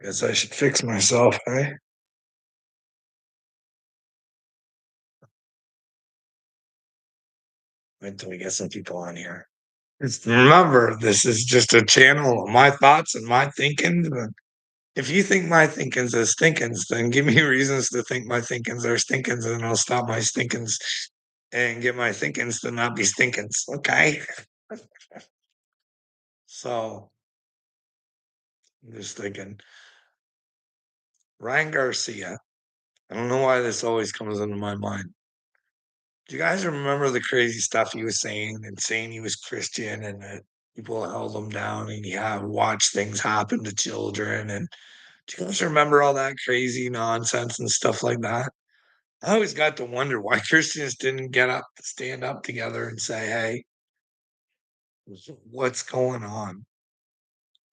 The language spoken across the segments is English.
Guess I should fix myself, hey? Wait till we get some people on here. Just remember, this is just a channel of my thoughts and my thinking. But if you think my thinkings are stinkins, then give me reasons to think my thinkings are stinkins, and I'll stop my stinkins and get my thinkings to not be stinkins. Okay. So I'm just thinking, Ryan Garcia. I don't know why this always comes into my mind. Do you guys remember the crazy stuff he was saying and saying he was Christian and that people held him down and he had watched things happen to children? And do you guys remember all that crazy nonsense and stuff like that? I always got to wonder why Christians didn't get up, stand up together and say, hey, what's going on?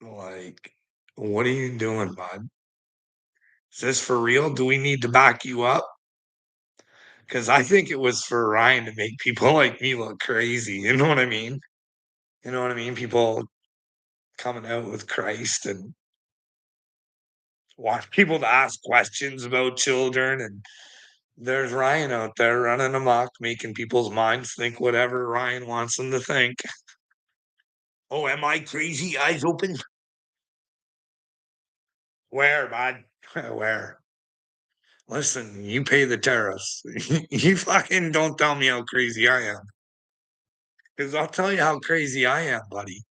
Like, what are you doing, bud? Is this for real? Do we need to back you up? Because I think it was for Ryan to make people like me look crazy. You know what I mean? You know what I mean? People coming out with Christ and want people to ask questions about children. And there's Ryan out there running amok, making people's minds think whatever Ryan wants them to think. Oh, am I crazy? Eyes open? Where, bud? Where? Listen, you pay the tariffs. You fucking don't tell me how crazy I am. Because I'll tell you how crazy I am, buddy.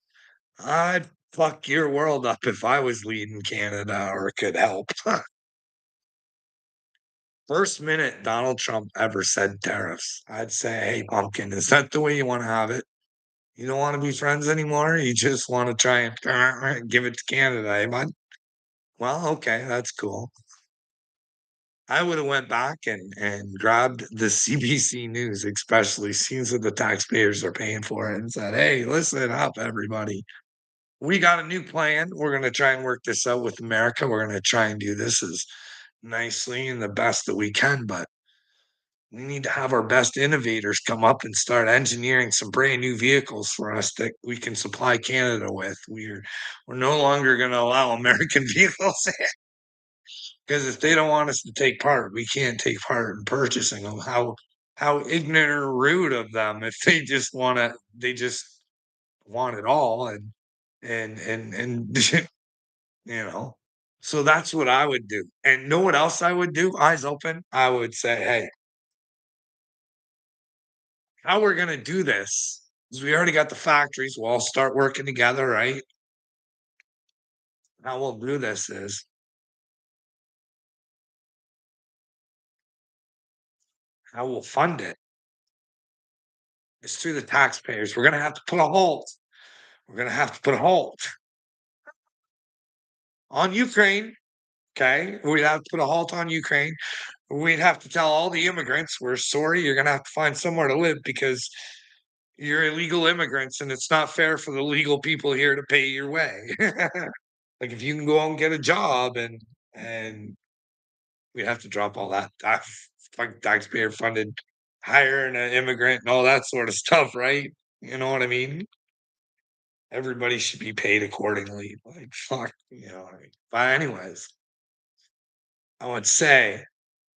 I'd fuck your world up if I was leading Canada or could help. First minute Donald Trump ever said tariffs, I'd say, "Hey, pumpkin, is that the way you wanna have it? You don't wanna be friends anymore? You just wanna try and give it to Canada, eh, bud? Well, okay, that's cool." I would've went back and grabbed the CBC News, especially since that the taxpayers are paying for it, and said, "Hey, listen up, everybody. We got a new plan. We're gonna try and work this out with America. We're gonna try and do this as nicely and the best that we can, but we need to have our best innovators come up and start engineering some brand new vehicles for us that we can supply Canada with. We're no longer going to allow American vehicles because if they don't want us to take part, we can't take part in purchasing them. How ignorant or rude of them if they just want it all and you know. So that's what I would do. And know what else I would do? Eyes open. I would say, hey, how we're gonna do this is we already got the factories. We'll all start working together, right? How we'll do this is how we'll fund it is through the taxpayers. We're gonna have to put a halt. We're gonna have to put a halt on Ukraine. Okay. We'd have to put a halt on Ukraine. We'd have to tell all the immigrants, we're sorry, you're gonna have to find somewhere to live because you're illegal immigrants and it's not fair for the legal people here to pay your way. Like if you can go out and get a job and we'd have to drop all that taxpayer funded hiring an immigrant and all that sort of stuff, right? You know what I mean? Everybody should be paid accordingly. Like fuck, you know what I mean? But anyways, I would say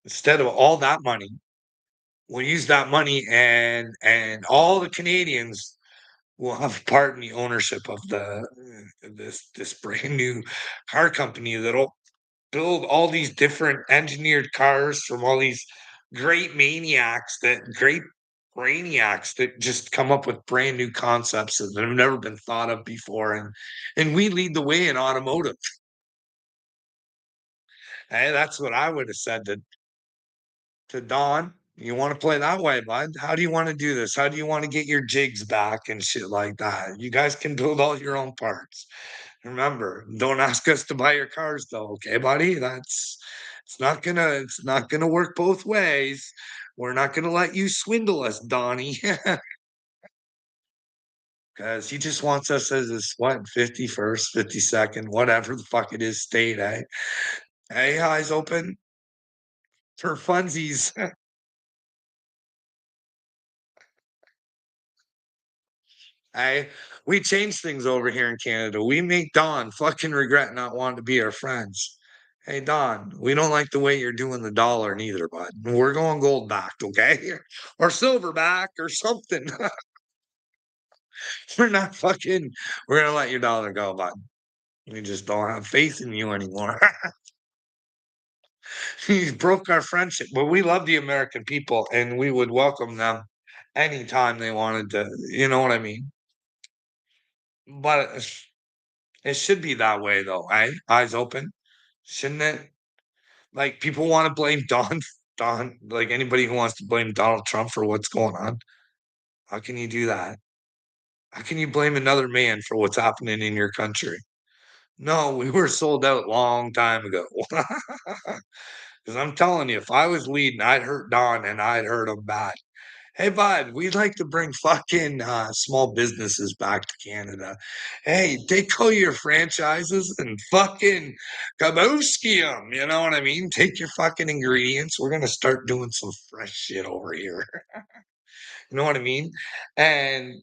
instead of all that money, we'll use that money and all the Canadians will have part in the ownership of this brand new car company that'll build all these different engineered cars from all these great brainiacs that just come up with brand new concepts that have never been thought of before, and we lead the way in automotive. Hey, that's what I would have said to Don. You want to play that way, bud? How do you want to do this? How do you want to get your jigs back and shit like that? You guys can build all your own parts. Remember, don't ask us to buy your cars though, okay, buddy? That's it's not gonna work both ways. We're not gonna let you swindle us, Donnie. Because he just wants us as his what 51st, 52nd, whatever the fuck it is, state, eh? Hey, eyes open for funsies. I we change things over here in Canada. We make Don fucking regret not wanting to be our friends. Hey Don, we don't like the way you're doing the dollar neither, bud. We're going gold backed, okay? Or silver back or something. We're not fucking we're gonna let your dollar go, bud. We just don't have faith in you anymore. You broke our friendship. But we love the American people and we would welcome them anytime they wanted to, you know what I mean? But it should be that way though, eh? Eyes open, shouldn't it? Like people want to blame Don, like anybody who wants to blame Donald Trump for what's going on. How can you do that? How can you blame another man for what's happening in your country? No, we were sold out long time ago. Because I'm telling you, if I was leading, I'd hurt Don and I'd hurt him bad. Hey, bud, we'd like to bring fucking small businesses back to Canada. Hey, take all your franchises and fucking kabooski them. You know what I mean? Take your fucking ingredients. We're going to start doing some fresh shit over here. You know what I mean? And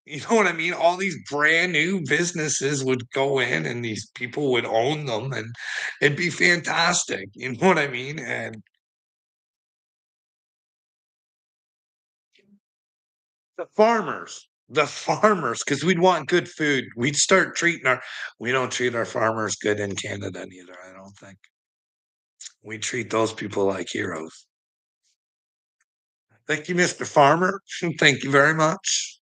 you know what I mean? All these brand new businesses would go in and these people would own them and it'd be fantastic. You know what I mean? And the farmers, because we'd want good food. We'd start treating our we don't treat our farmers good in Canada neither, I don't think. We treat those people like heroes. Thank you, Mr. Farmer. Thank you very much.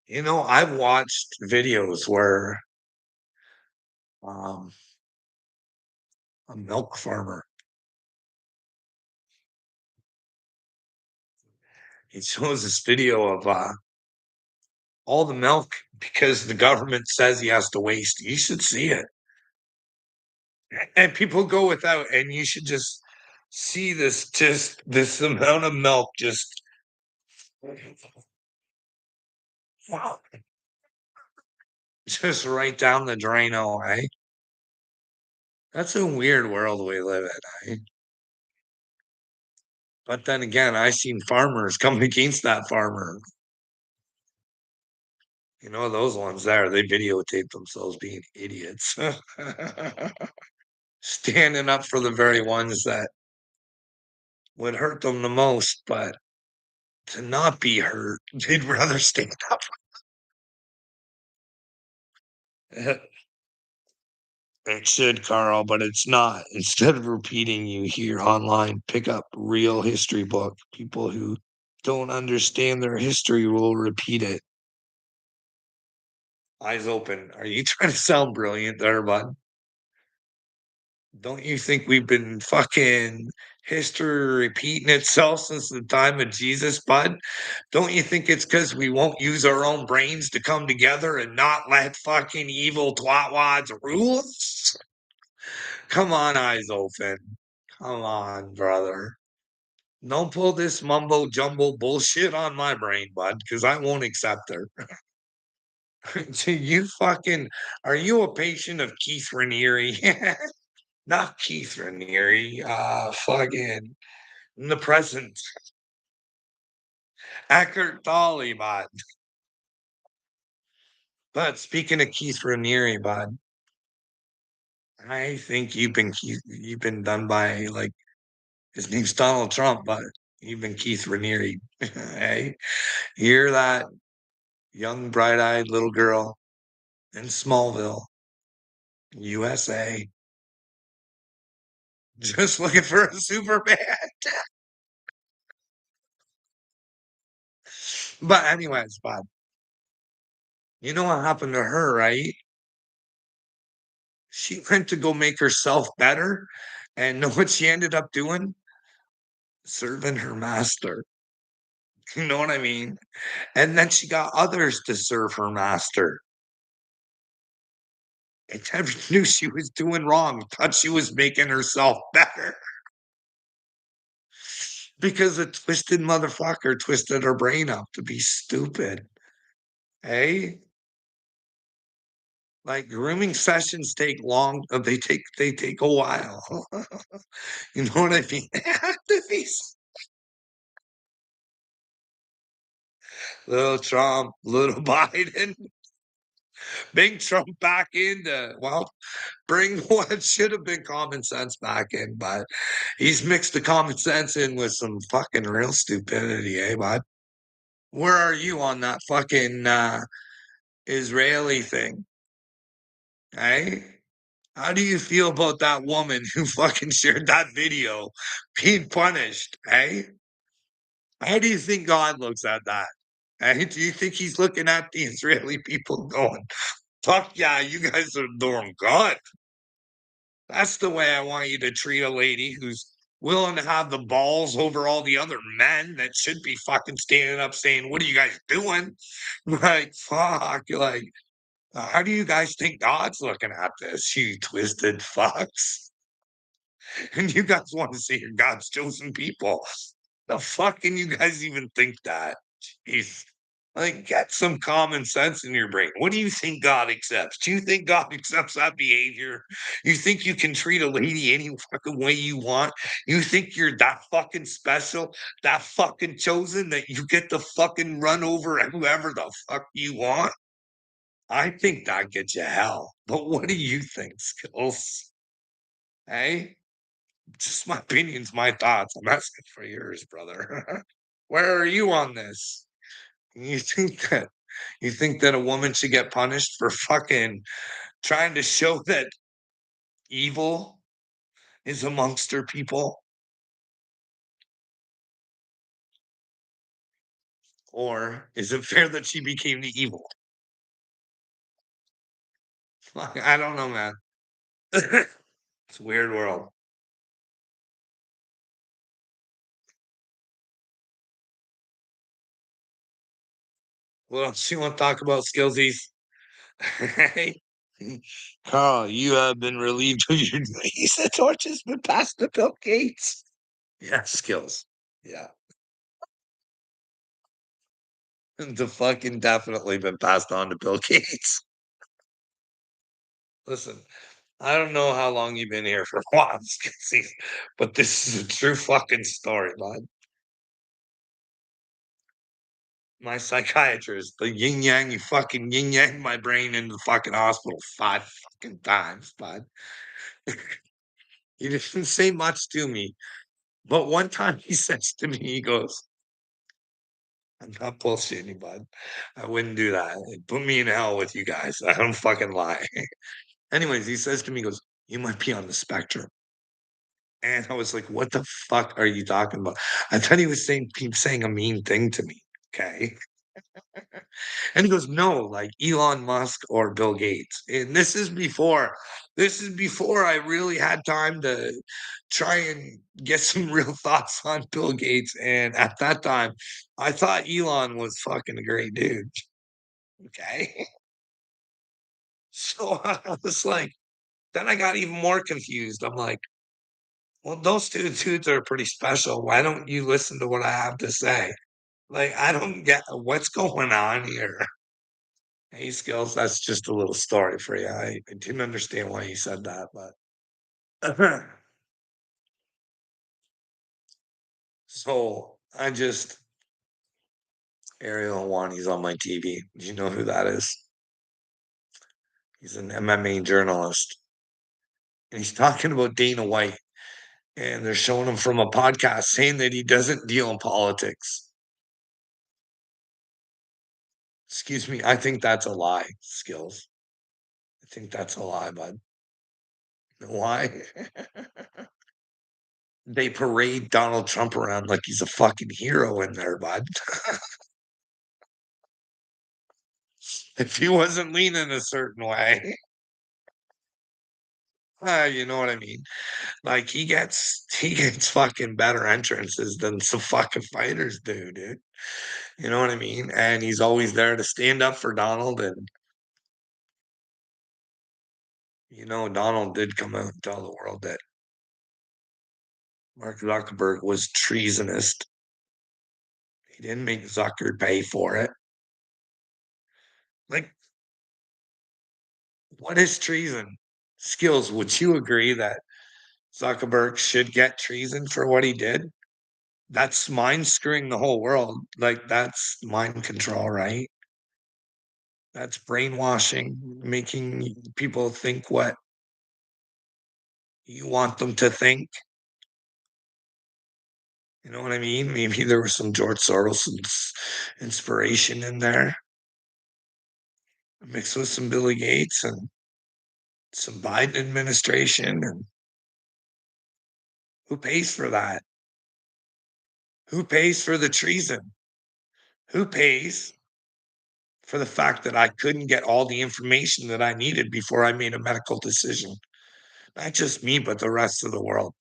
You know, I've watched videos where um, a milk farmer, he shows this video of all the milk because the government says he has to waste. You should see it. And people go without, and you should see this amount of milk wow, just right down the draino, eh? That's a weird world we live in, eh? But then again, I seen farmers come against that farmer. You know, those ones there, they videotape themselves being idiots. Standing up for the very ones that would hurt them the most, but to not be hurt, they'd rather stand up. It should, Carl, but it's not. Instead of repeating, you hear online, pick up real history book. People who don't understand their history will repeat it. Eyes open. Are you trying to sound brilliant there, bud? Don't you think we've been fucking history repeating itself since the time of Jesus, bud? Don't you think it's because we won't use our own brains to come together and not let fucking evil twatwads rule us? Come on, eyes open. Come on, brother. Don't pull this mumbo jumbo bullshit on my brain, bud, because I won't accept her. So you fucking are you a patient of Keith Raniere? Not Keith Raniere, fucking the present. Eckhart Tolle, bud. But speaking of Keith Raniere, bud, I think you've been done by like his name's Donald Trump, but you've been Keith Raniere. Hey, you're that young, bright-eyed little girl in Smallville, USA, just looking for a Superman. But anyways, Bob, you know what happened to her, right? She went to go make herself better, and know what she ended up doing? Serving her master. You know what I mean? And then she got others to serve her master. And never knew she was doing wrong, thought she was making herself better because a twisted motherfucker twisted her brain up to be stupid. Hey, Like, grooming sessions take long they take a while. You know what I mean? Activists. Little Trump, little Biden, bring Trump back in to, well, bring what should have been common sense back in, but he's mixed the common sense in with some fucking real stupidity, eh, bud? Where are you on that fucking Israeli thing? Eh? How do you feel about that woman who fucking shared that video being punished? Eh? How do you think God looks at that? Eh? Do you think he's looking at the Israeli people going, fuck yeah, you guys are doing good? That's the way I want you to treat a lady who's willing to have the balls over all the other men that should be fucking standing up saying, what are you guys doing? Like, fuck, like, how do you guys think God's looking at this, you twisted fucks? And you guys want to say you're God's chosen people. The fuck can you guys even think that? Jeez. Like, get some common sense in your brain. What do you think God accepts? Do you think God accepts that behavior? You think you can treat a lady any fucking way you want? You think you're that fucking special, that fucking chosen that you get to fucking run over whoever the fuck you want? I think that gets you hell. But what do you think, Skills? Hey? Just my opinions, my thoughts. I'm asking for yours, brother. Where are you on this? You think that a woman should get punished for fucking trying to show that evil is amongst her people? Or is it fair that she became the evil? Fuck, I don't know, man. It's a weird world. What else you want to talk about, Skillsies? Hey, Carl, you have been relieved of your duties. The torch has been passed to Bill Gates. Yeah, skills. Yeah. The fucking definitely been passed on to Bill Gates. Listen, I don't know how long you've been here for a while, Skitsy, but this is a true fucking story, bud. My psychiatrist, the yin yang, you fucking yin yang my brain into the fucking hospital 5 fucking times, bud. He didn't say much to me, but one time he says to me, he goes, I'm not bullshitting you, bud. I wouldn't do that. Put me in hell with you guys. I don't fucking lie. Anyways, he says to me, he goes, you might be on the spectrum. And I was like, "What the fuck are you talking about?" I thought he was saying keep saying a mean thing to me, okay? And he goes, "No, like Elon Musk or Bill Gates." And this is before I really had time to try and get some real thoughts on Bill Gates, and at that time, I thought Elon was fucking a great dude, okay? So I was like then I got even more confused. I'm like, well, those 2 dudes are pretty special. Why don't you listen to what I have to say? Like, I don't get what's going on here. Hey, Skills, that's just a little story for you. I didn't understand why you said that, but so I just Ariel Hawani's on my TV. Do you know who that is? He's an MMA journalist. And he's talking about Dana White. And they're showing him from a podcast saying that he doesn't deal in politics. Excuse me. I think that's a lie, Skills. I think that's a lie, bud. Why? They parade Donald Trump around like he's a fucking hero in there, bud. If he wasn't leaning a certain way, you know what I mean? Like he gets fucking better entrances than some fucking fighters do, dude. You know what I mean? And he's always there to stand up for Donald. And Donald did come out and tell the world that Mark Zuckerberg was treasonous. He didn't make Zucker pay for it. Like What is treason? Skills, would you agree that Zuckerberg should get treason for what he did? That's mind screwing the whole world. Like, that's mind control, right? That's brainwashing, making people think what you want them to think. You know what I mean? Maybe there was some George Soros inspiration in there, mixed with some Billy Gates and some Biden administration. And who pays for that? Who pays for the treason? Who pays for the fact that I couldn't get all the information that I needed before I made a medical decision? Not just me, but the rest of the world.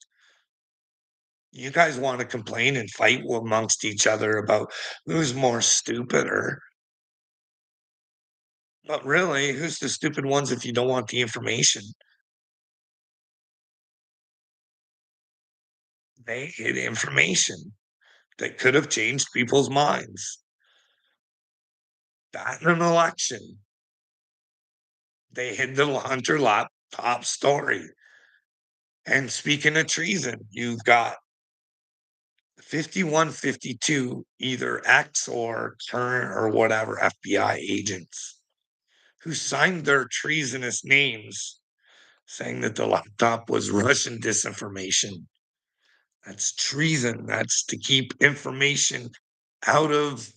You guys want to complain and fight amongst each other about who's more stupid, or but really, who's the stupid ones if you don't want the information? They hid information that could have changed people's minds. That in an election, they hid the Hunter laptop story. And speaking of treason, you've got 5152, either ex or current or whatever FBI agents who signed their treasonous names saying that the laptop was Russian disinformation. That's treason. That's to keep information out of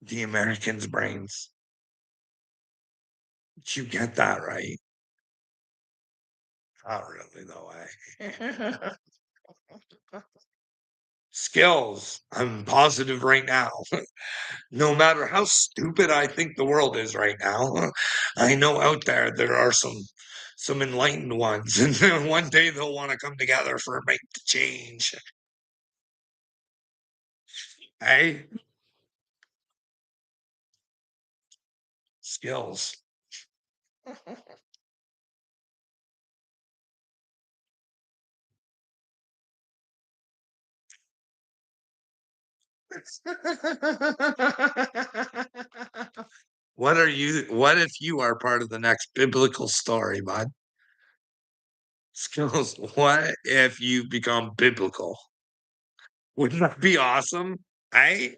the Americans' brains. You get that, right? Not really, though. Skills. I'm positive right now. No matter how stupid I think the world is right now, I know out there are some enlightened ones, and then one day they'll want to come together for a make the change. Hey, skills. What if you are part of the next biblical story, bud? Skills. What if you become biblical? Wouldn't that be awesome? I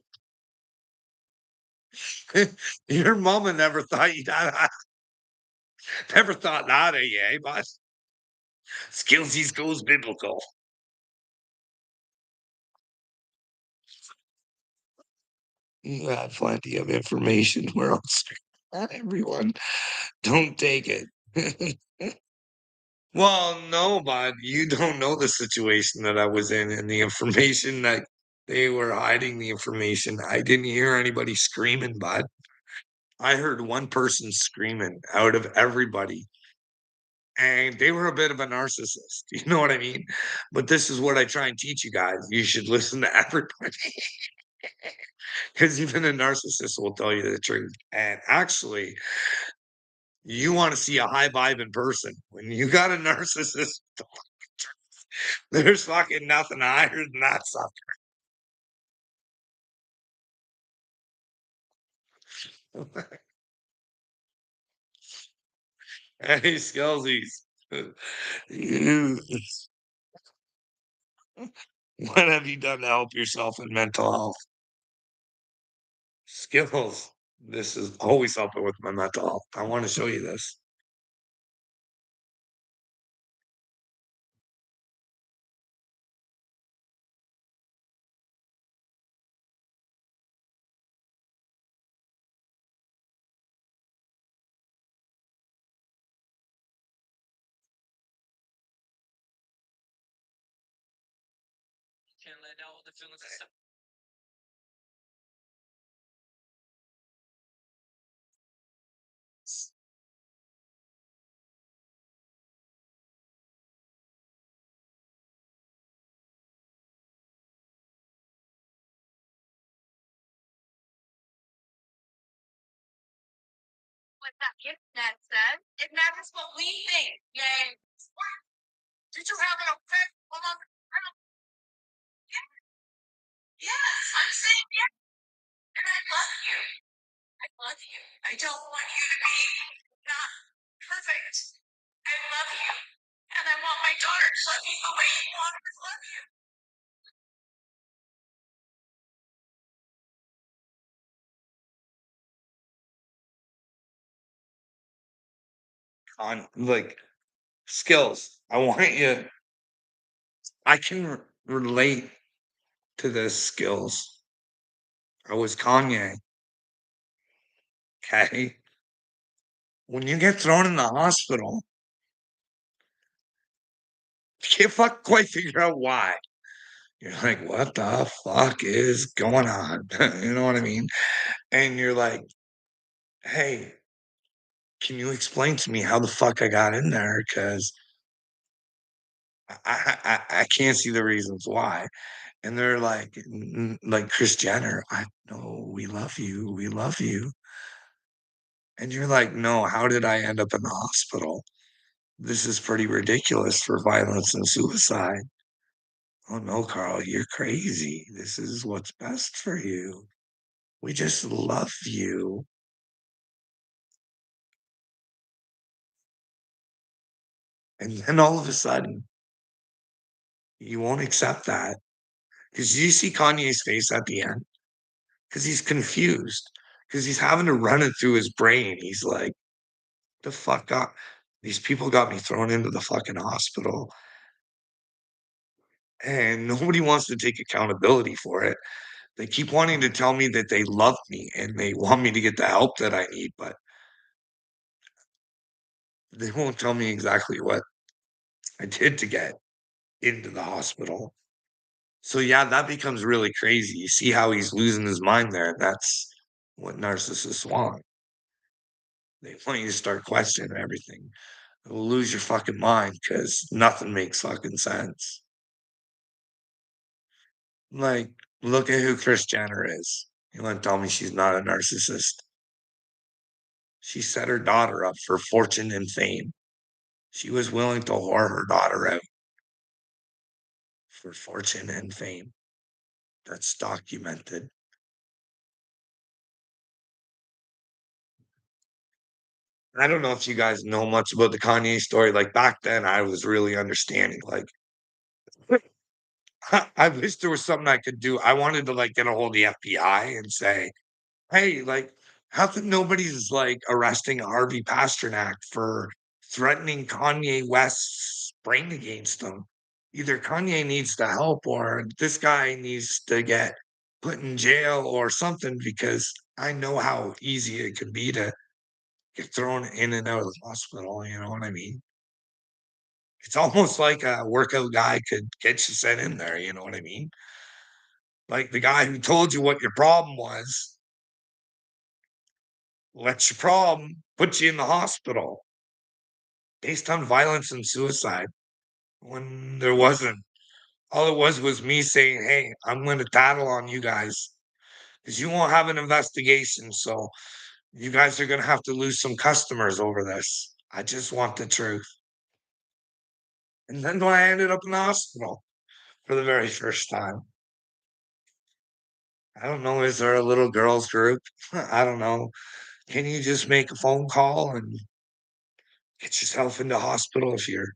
Your mama never thought you'd never thought that of you, eh, bud? Skillsies goes biblical. You have plenty of information. We're on screen. Not everyone. Don't take it. Well, no, bud, you don't know the situation that I was in and the information that they were hiding the information. I didn't hear anybody screaming, bud. I heard one person screaming out of everybody, and they were a bit of a narcissist. You know what I mean? But this is what I try and teach you guys. You should listen to everybody because even a narcissist will tell you the truth. And actually, you want to see a high vibe in person. When you got a narcissist, there's fucking nothing higher than that stuff. Hey, Skellsies. You- what have you done to help yourself in mental health? Skills. This is always helping with my mental health. I want to show you this. On like skills. I want you I can relate to the skills. I was Kanye, okay? When you get thrown in the hospital, you can't quite figure out why. You're like, what the fuck is going on? You know what I mean? And you're like, hey, can you explain to me how the fuck I got in there? Because I can't see the reasons why. And they're like, like Chris Jenner, I know we love you. And you're like, no, how did I end up in the hospital? This is pretty ridiculous for violence and suicide. Oh no, Carl, you're crazy. This is what's best for you. We just love you. And then all of a sudden, you won't accept that. Because you see Kanye's face at the end, because he's confused, because he's having to run it through his brain. He's like, the fuck up. These people got me thrown into the fucking hospital, and nobody wants to take accountability for it. They keep wanting to tell me that they love me and they want me to get the help that I need, but they won't tell me exactly what I did to get into the hospital. So yeah, that becomes really crazy. You see how he's losing his mind there. That's what narcissists want. They want you to start questioning everything. You'll lose your fucking mind because nothing makes fucking sense. Like, look at who Kris Jenner is. You want to tell me she's not a narcissist? She set her daughter up for fortune and fame. She was willing to whore her daughter out for fortune and fame. That's documented. I don't know if you guys know much about the Kanye story. Like back then, I was really understanding. Like, I wish there was something I could do. I wanted to like get a hold of the FBI and say, "Hey, like, how come nobody's like arresting Harvey Pasternak for threatening Kanye West's brain against him? Either Kanye needs the help or this guy needs to get put in jail or something because I know how easy it could be to get thrown in and out of the hospital, you know what I mean? It's almost like a workout guy could get you sent in there, you know what I mean? Like the guy who told you what your problem was, let your problem put you in the hospital based on violence and suicide when there wasn't. All it was me saying, hey, I'm going to tattle on you guys because you won't have an investigation. So you guys are going to have to lose some customers over this. I just want the truth. And then when I ended up in the hospital for the very first time, I don't know, is there a little girls group? I don't know. Can you just make a phone call and get yourself into hospital if you're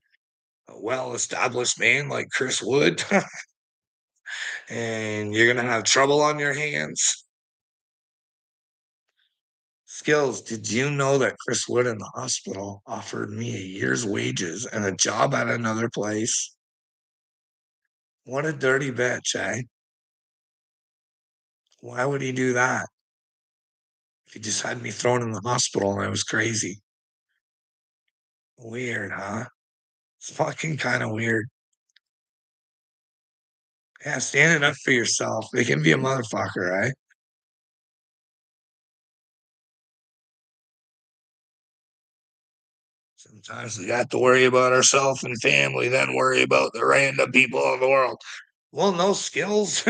a well-established man like Chris Wood and you're gonna have trouble on your hands? Skills, did you know that Chris Wood in the hospital offered me a year's wages and a job at another place? What a dirty bitch, eh? Why would he do that? He just had me thrown in the hospital and I was crazy. Weird, huh? It's fucking kind of weird. Yeah, standing up for yourself. It can be a motherfucker, right? Sometimes we got to worry about ourselves and family, then worry about the random people in the world. Well, no skills.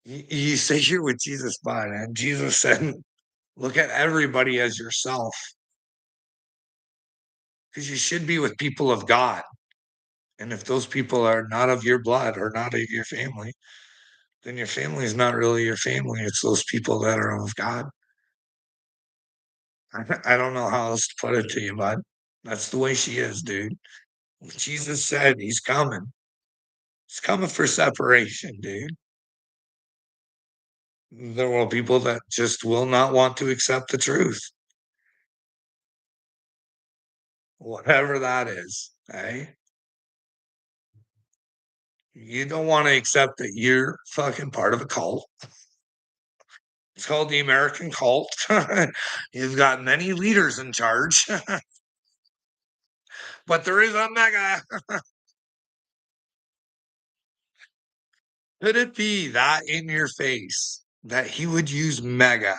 You say you're with Jesus, but and Jesus said, look at everybody as yourself because you should be with people of God. And if those people are not of your blood or not of your family, then your family is not really your family. It's those people that are of God. I don't know how else to put it to you, bud. That's the way she is, dude. Jesus said he's coming. He's coming for separation, dude. There will be people that just will not want to accept the truth, whatever that is. Eh? You don't want to accept that you're fucking part of a cult. It's called the American cult. You've got many leaders in charge, but there is a mega. Could it be that in your face that he would use mega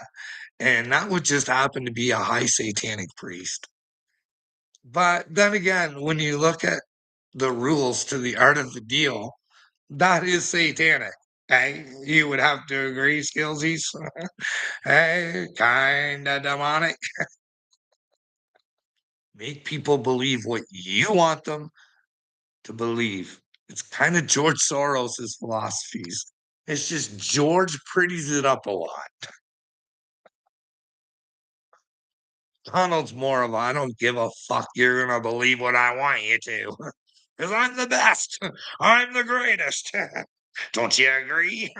and that would just happen to be a high satanic priest? But then again, when you look at the rules to the art of the deal, that is satanic. Okay, you would have to agree, Skillsies. Hey, kind of demonic. Make people believe what you want them to believe. It's kind of George Soros's philosophies. It's just George pretties it up a lot. Donald's more of I don't give a fuck. You're gonna believe what I want you to. Because I'm the best. I'm the greatest. Don't you agree?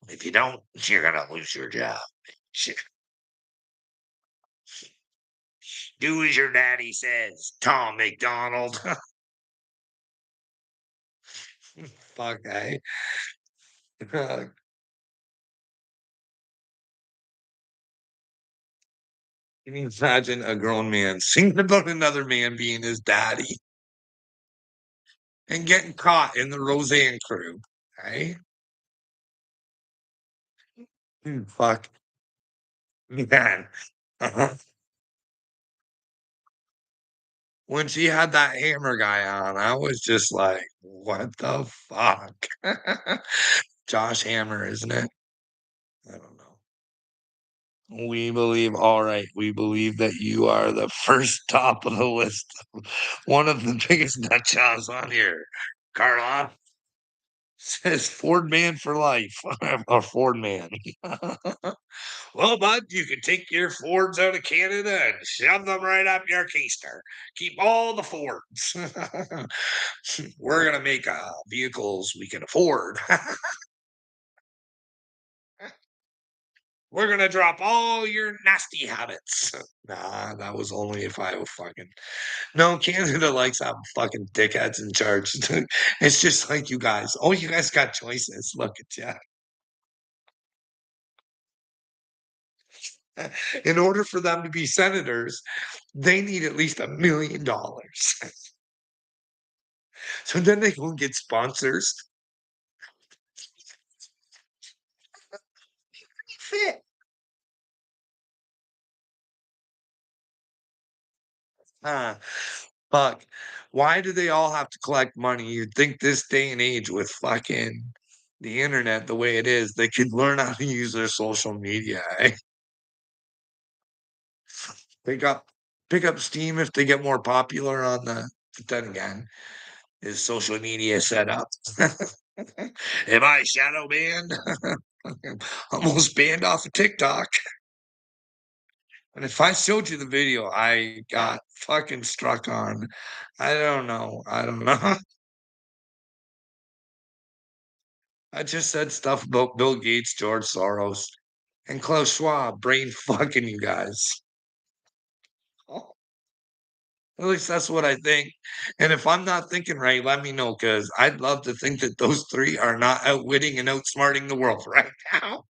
If you don't, you're gonna lose your job. Do as your daddy says, Tom McDonald. Fuck, eh? Can you imagine a grown man singing about another man being his daddy and getting caught in the Roseanne crew? Right? Fuck, man. When she had that hammer guy on, I was just like, what the fuck? Josh Hammer, isn't it? I don't know. We believe, all right, we believe that you are the first top of the list, one of the biggest nut jobs on here. Carla says Ford man for life, or Ford man. Well, bud, you can take your Fords out of Canada and shove them right up your keister. Keep all the Fords. We're gonna make vehicles we can afford. We're gonna drop all your nasty habits. Nah, that was only if I was fucking. No, Canada likes having fucking dickheads in charge. It's just like you guys. Oh, you guys got choices. Look at you. In order for them to be senators, they need at least $1 million. So then they go get sponsors. Fit. Huh. Fuck. Why do they all have to collect money? You'd think this day and age with fucking the internet the way it is, they could learn how to use their social media. Eh? Pick up pick up steam if they get more popular on the but then again, is social media set up? Am I shadow banned? Almost banned off of TikTok. And if I showed you the video I got fucking struck on, I don't know. I don't know. I just said stuff about Bill Gates, George Soros, and Klaus Schwab brain fucking you guys. At least that's what I think. And if I'm not thinking right, let me know because I'd love to think that those three are not outwitting and outsmarting the world right now.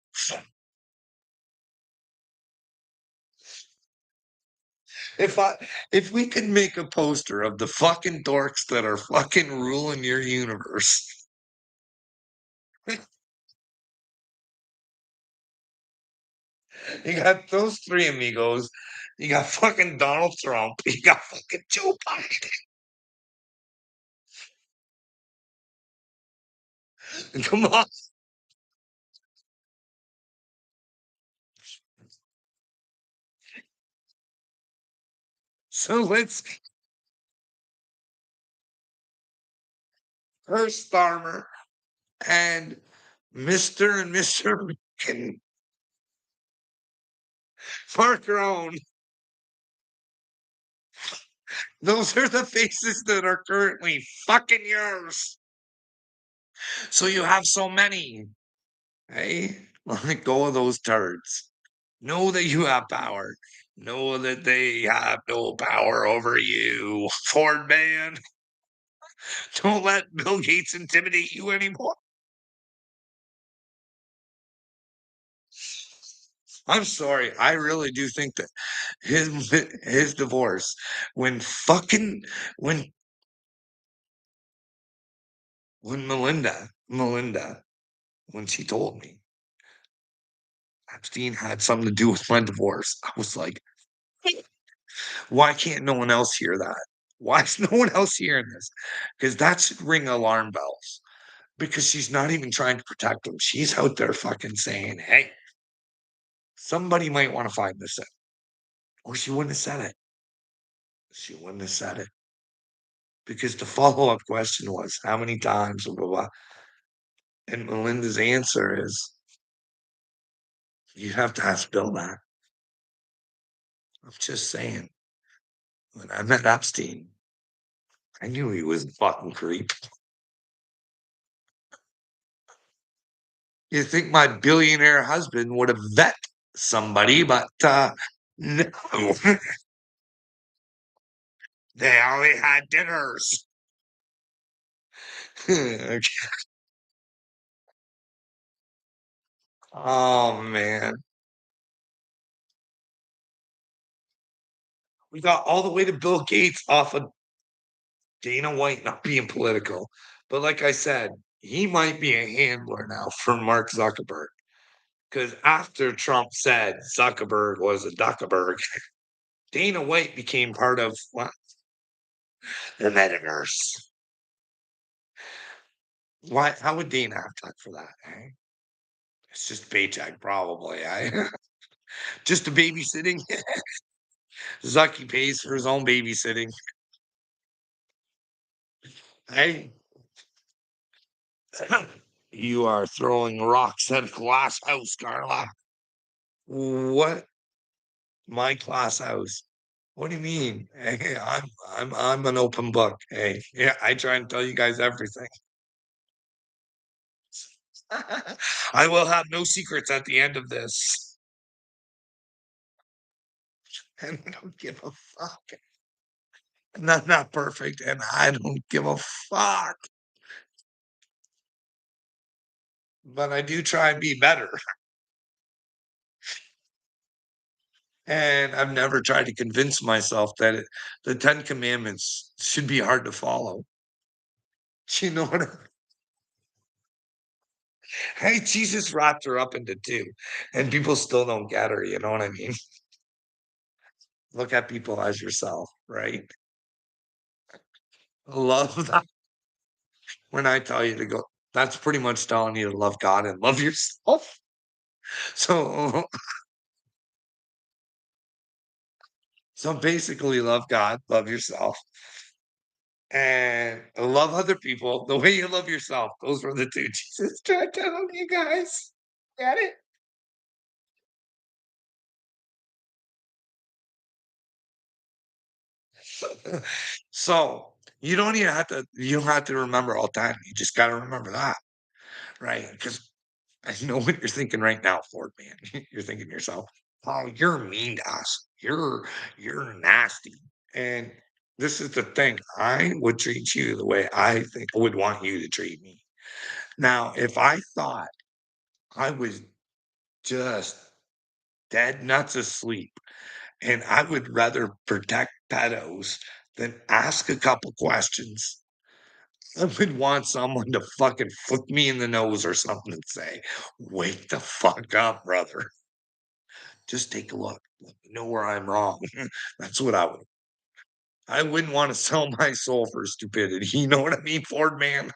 If I if we could make a poster of the fucking dorks that are fucking ruling your universe. You got those three amigos. You got fucking Donald Trump. You got fucking Joe Biden. Come on. So let's first Starmer and Mr. and Mr. Can Mark your own. Those are the faces that are currently fucking yours. So you have so many. Hey, let go of those turds. Know that you have power. Know that they have no power over you. Ford man, don't let Bill Gates intimidate you anymore. I'm sorry. I really do think that his divorce, when fucking when Melinda, when she told me Epstein had something to do with my divorce, I was like, why can't no one else hear that? Why is no one else hearing this? Because that should ring alarm bells. Because she's not even trying to protect him. She's out there fucking saying, hey, somebody might want to find this out. Or she wouldn't have said it. She wouldn't have said it. Because the follow up question was, how many times? Blah, blah, blah. And Melinda's answer is, you have to ask Bill that. I'm just saying, when I met Epstein, I knew he was a fucking creep. You think my billionaire husband would have vet somebody, but no. They only had dinners. Okay. Oh man. We got all the way to Bill Gates off of Dana White not being political. But like I said, he might be a handler now for Mark Zuckerberg. Because after Trump said Zuckerberg was a Duckerberg, Dana White became part of what? The metaverse. Why? How would Dana have time for that? Eh? It's just paycheck, probably. Just a babysitting. Zucky pays for his own babysitting. Hey, you are throwing rocks at a glass house, Carla. What? My glass house? What do you mean? Hey, I'm an open book. Hey, yeah, I try and tell you guys everything. I will have no secrets at the end of this. And I don't give a fuck. And I'm not perfect, and I don't give a fuck. But I do try and be better. And I've never tried to convince myself that the Ten Commandments should be hard to follow. You know what? Hey, Jesus wrapped her up into two, and people still don't get her. You know what I mean? Look at people as yourself, right? Love that. When I tell you to go, that's pretty much telling you to love God and love yourself. So, so basically, love God, love yourself, and love other people the way you love yourself. Those were the two Jesus tried telling you guys. Get it? So you don't have to remember all the time. You just got to remember that, right? Because I know what you're thinking right now, Ford man. You're thinking to yourself, "Oh, you're mean to us. You're nasty." And this is the thing. I would treat you the way I think I would want you to treat me. Now, if I thought I was just dead nuts asleep and I would rather protect pedos than ask a couple questions, I would want someone to fucking flick me in the nose or something and say, wake the fuck up, brother. Just take a look. Let me know where I'm wrong. That's what I would. I wouldn't want to sell my soul for stupidity. You know what I mean, Ford man?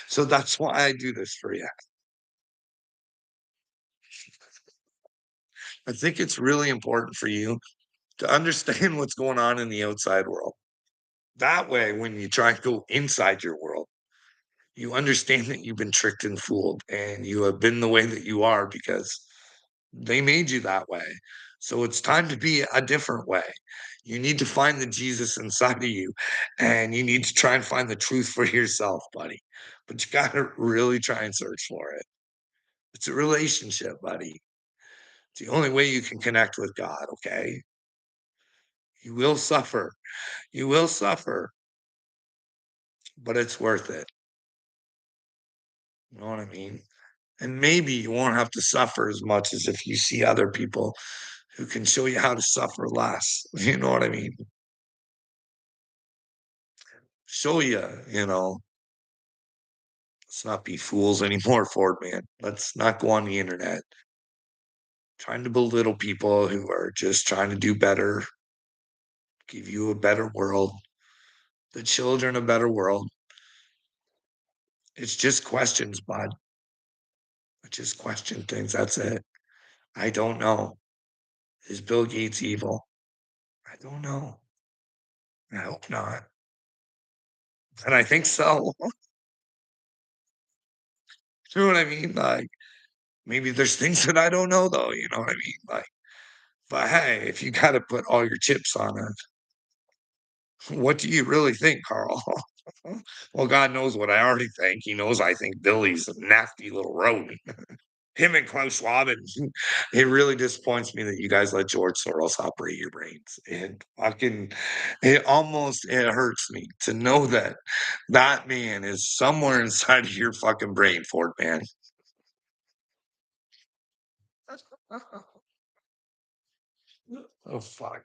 So that's why I do this for you. I think it's really important for you to understand what's going on in the outside world. That way, when you try to go inside your world, you understand that you've been tricked and fooled and you have been the way that you are because they made you that way. So it's time to be a different way. You need to find the Jesus inside of you, and you need to try and find the truth for yourself, buddy. But you got to really try and search for it. It's a relationship, buddy. It's the only way you can connect with God, okay? You will suffer. You will suffer, but it's worth it. You know what I mean? And maybe you won't have to suffer as much as if you see other people who can show you how to suffer less. You know what I mean? Show you, let's not be fools anymore, Ford man. Let's not go on the internet trying to belittle people who are just trying to do better, give you a better world, the children a better world. It's just questions, bud. I just question things. That's it. I don't know. Is Bill Gates evil? I don't know. I hope not. And I think so. You know what I mean? Like, maybe there's things that I don't know, though. You know what I mean? Like, but hey, if you got to put all your chips on it, what do you really think, Carl? Well, God knows what I already think. He knows I think Billy's a nasty little rodent. Him and Klaus Schwab, and it really disappoints me that you guys let George Soros operate your brains. It hurts me to know that that man is somewhere inside of your fucking brain, Ford man. Oh fuck.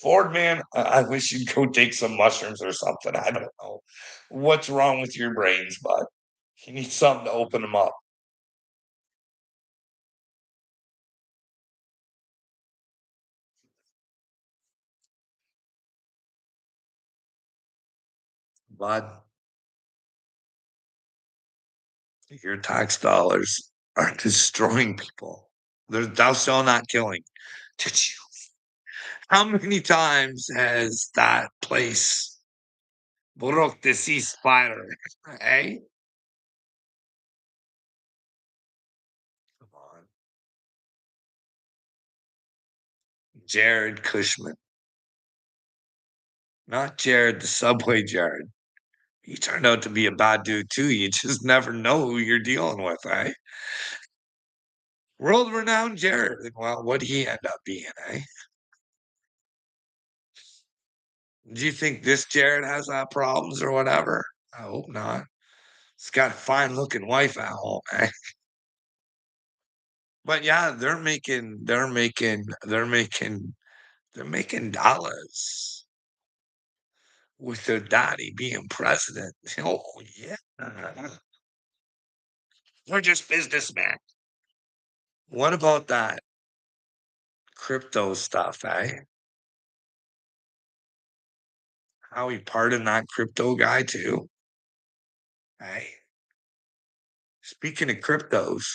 Ford man, I wish you'd go take some mushrooms or something. I don't know. What's wrong with your brains, bud? You need something to open them up. Bud, your tax dollars are destroying people. Thou shalt not killing. Did you? How many times has that place broke the ceasefire? Hey, come on, Jared Cushman, not Jared, the Subway Jared. He turned out to be a bad dude too. You just never know who you're dealing with, right? World renowned Jared. Well, what'd he end up being, eh? Do you think this Jared has problems or whatever? I hope not. He's got a fine looking wife at home, eh? But yeah, they're making dollars with their daddy being president. Oh yeah. They're just businessmen. What about that crypto stuff, eh? How he pardoned that crypto guy too. Hey, speaking of cryptos,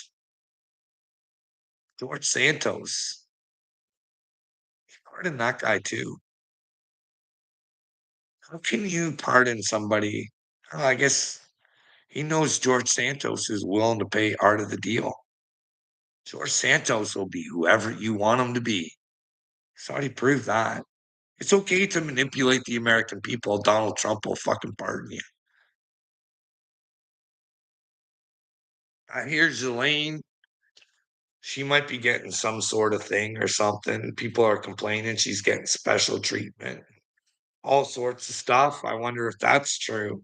George Santos, he pardoned that guy too. How can you pardon somebody? Well, I guess he knows George Santos is willing to pay art of the deal. George Santos will be whoever you want him to be. He's already proved that. It's okay to manipulate the American people. Donald Trump will fucking pardon you. I hear Elaine, she might be getting some sort of thing or something. People are complaining she's getting special treatment, all sorts of stuff. I wonder if that's true.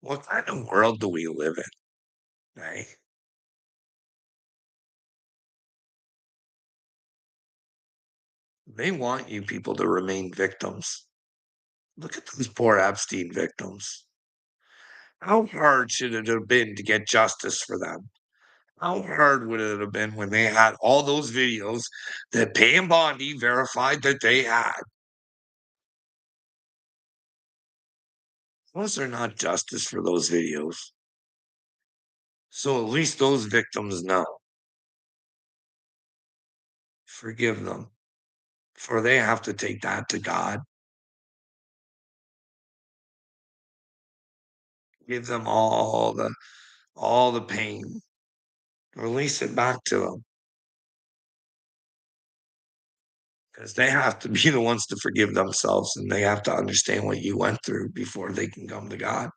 What kind of world do we live in? Right? They want you people to remain victims. Look at those poor Epstein victims. How hard should it have been to get justice for them? How hard would it have been when they had all those videos that Pam Bondi verified that they had? Was there not justice for those videos? So at least those victims know. Forgive them, for they have to take that to God. Give them all the pain, release it back to them because they have to be the ones to forgive themselves and they have to understand what you went through before they can come to God.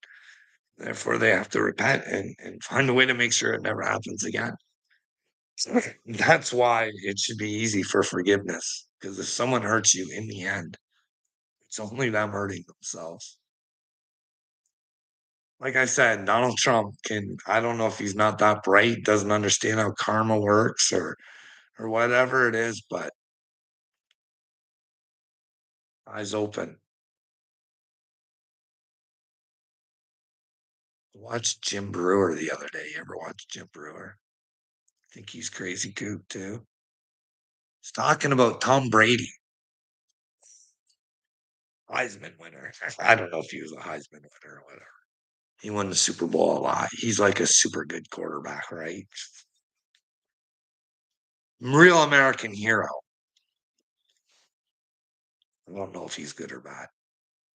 Therefore, they have to repent and find a way to make sure it never happens again. That's why it should be easy for forgiveness because if someone hurts you in the end, it's only them hurting themselves. Like I said, Donald Trump can I don't know if he's not that bright, doesn't understand how karma works or whatever it is, but eyes open. Watched Jim Brewer the other day. You ever watch Jim Brewer? I think he's crazy kook too. He's talking about Tom Brady, Heisman winner. I don't know if he was a Heisman winner or whatever. He won the Super Bowl a lot. He's like a super good quarterback, right? Real American hero. I don't know if he's good or bad,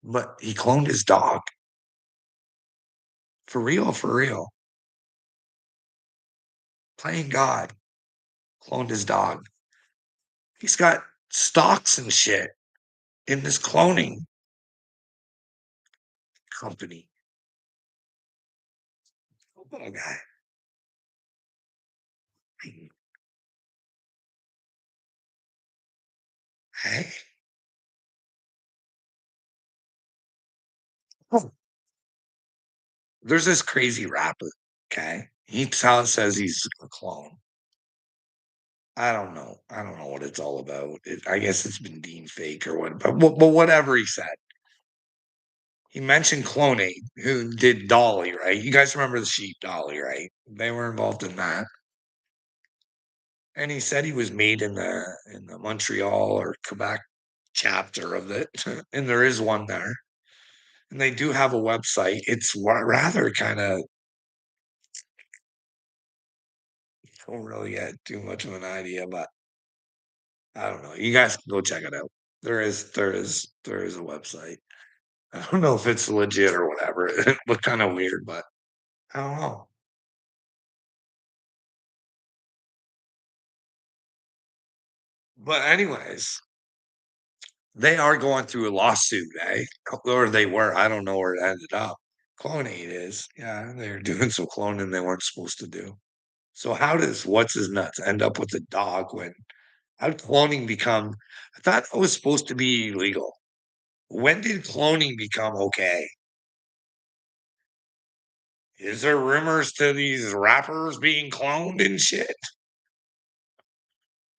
but he cloned his dog. For real, for real. Playing God, cloned his dog. He's got stocks and shit in this cloning company. Little guy. Hey, oh, there's this crazy rapper. Okay, says he's a clone. I don't know. I don't know what it's all about. I guess it's been deemed fake or what, but whatever he said. He mentioned Clonate, who did Dolly, right? You guys remember the sheep Dolly, right? They were involved in that. And he said he was made in the Montreal or Quebec chapter of it, and there is one there. And they do have a website. It's rather kind of don't really get too much of an idea, but I don't know. You guys can go check it out. There is a website. I don't know if it's legit or whatever. It looked kind of weird, but I don't know. But anyways, they are going through a lawsuit, eh? Or they were. I don't know where it ended up. Clonate is. Yeah, they're doing some cloning they weren't supposed to do. So how does what's his nuts end up with a dog when how did cloning become I thought it was supposed to be illegal. When did cloning become okay? Is there rumors to these rappers being cloned and shit?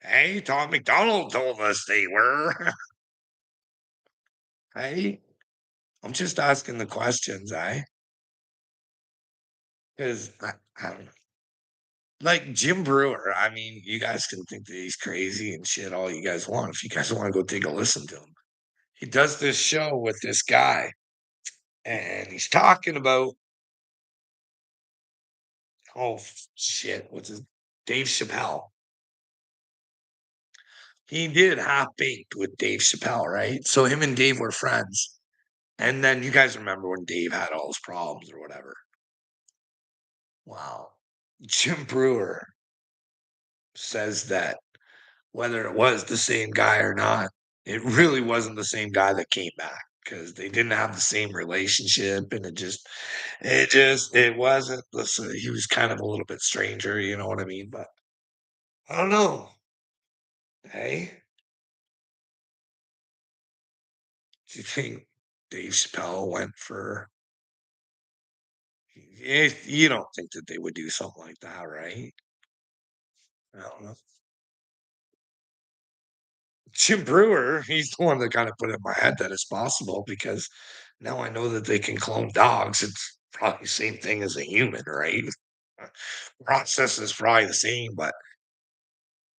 Hey, Tom McDonald told us they were. Hey, I'm just asking the questions, eh? Because I don't know. Like Jim Brewer, I mean, you guys can think that he's crazy and shit all you guys want. If you guys want to go take a listen to him, he does this show with this guy, and he's talking about oh shit, what's his Dave Chappelle. He did Half Baked with Dave Chappelle, right? So him and Dave were friends. And then you guys remember when Dave had all his problems or whatever. Wow. Jim Brewer says that whether it was the same guy or not, it really wasn't the same guy that came back because they didn't have the same relationship and it wasn't listen, he was kind of a little bit stranger, you know what I mean? But I don't know. Hey, do you think Dave Chappelle went for if you don't think that they would do something like that, right? I don't know. Jim Brewer, he's the one that kind of put it in my head that it's possible because now I know that they can clone dogs. It's probably the same thing as a human, right? Process is probably the same, but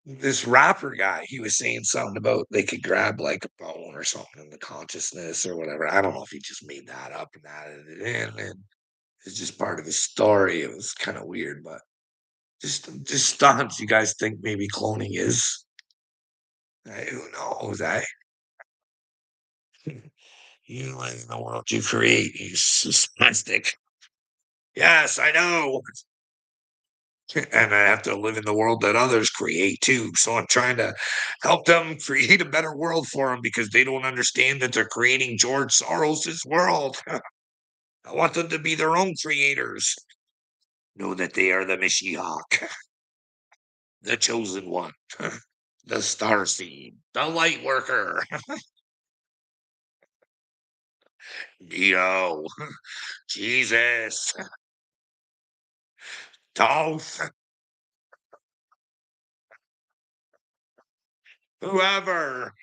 this rapper guy, he was saying something about they could grab like a bone or something in the consciousness or whatever. I don't know if he just made that up and added it in, and it's just part of his story. It was kind of weird, but just stunts. You guys think maybe cloning is? Who knows? You live in the world you create. You plastic. Yes, I know. And I have to live in the world that others create too. So I'm trying to help them create a better world for them because they don't understand that they're creating George Soros's world. I want them to be their own creators. Know that they are the Mashiach, the chosen one, the star seed, the light worker, Neo, Jesus, Thoth, whoever,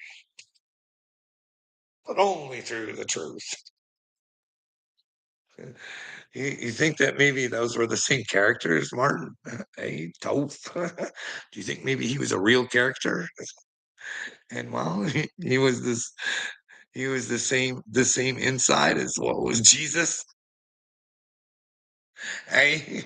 but only through the truth. You think that maybe those were the same characters, Martin? Hey, Toph. Do you think maybe he was a real character? And well, he was this. He was the same inside as what was Jesus. Hey,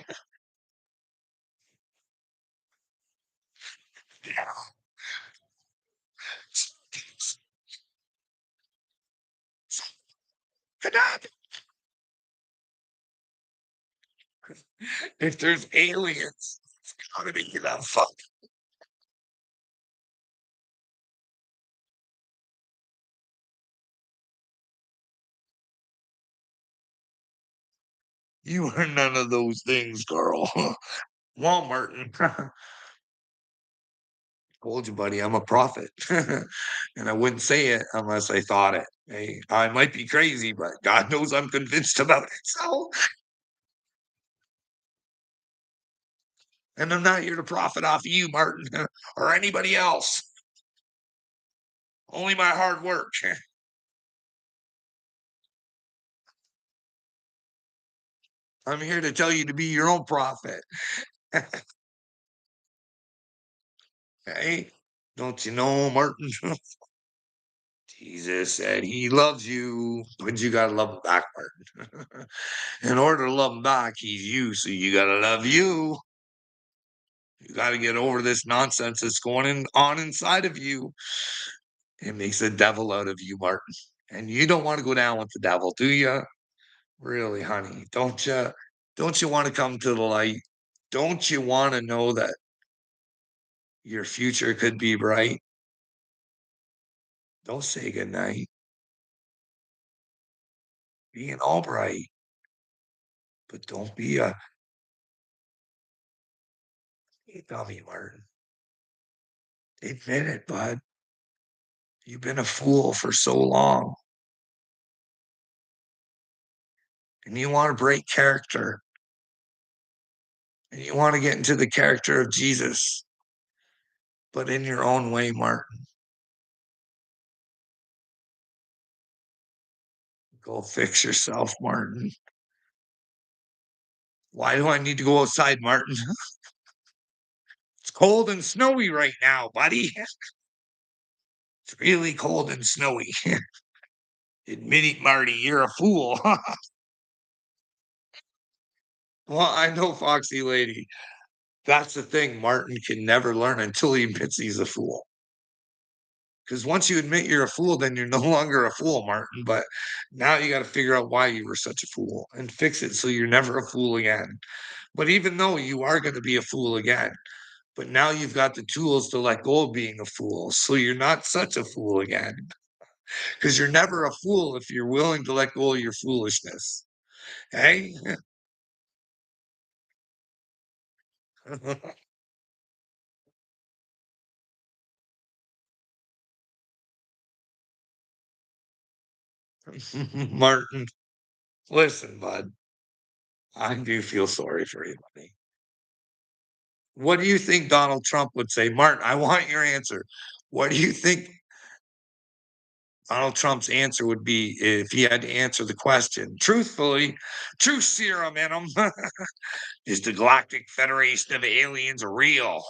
if there's aliens, it's gotta be that fuck. You are none of those things, girl. Well, Martin, told you, buddy, I'm a prophet. And I wouldn't say it unless I thought it. Hey, I might be crazy, but God knows I'm convinced about it. So, and I'm not here to profit off you, Martin, or anybody else. Only my hard work. I'm here to tell you to be your own prophet. Hey, don't you know, Martin? Jesus said he loves you, but you gotta love him back, Martin. In order to love him back, he's you, so you gotta love you. You got to get over this nonsense that's on inside of you. It makes a devil out of you, Martin. And you don't want to go down with the devil, do you? Really, honey? Don't you? Don't you want to come to the light? Don't you want to know that your future could be bright? Don't say goodnight. Be an Albright, but don't be a dummy, Martin. Admit it, bud. You've been a fool for so long, and you want to break character, and you want to get into the character of Jesus, but in your own way, Martin. Go fix yourself, Martin. Why do I need to go outside, Martin? It's cold and snowy right now, buddy. It's really cold and snowy. Admit it, Marty, you're a fool. Well, I know, Foxy Lady. That's the thing Martin can never learn until he admits he's a fool. Because once you admit you're a fool, then you're no longer a fool, Martin. But now you got to figure out why you were such a fool and fix it so you're never a fool again. But even though you are going to be a fool again, but now you've got the tools to let go of being a fool. So you're not such a fool again. Because you're never a fool if you're willing to let go of your foolishness. Hey? Martin, listen, bud. I do feel sorry for you, buddy. What do you think Donald Trump would say? Martin, I want your answer. What do you think Donald Trump's answer would be if he had to answer the question? Truthfully, truth serum in him. Is the Galactic Federation of Aliens real?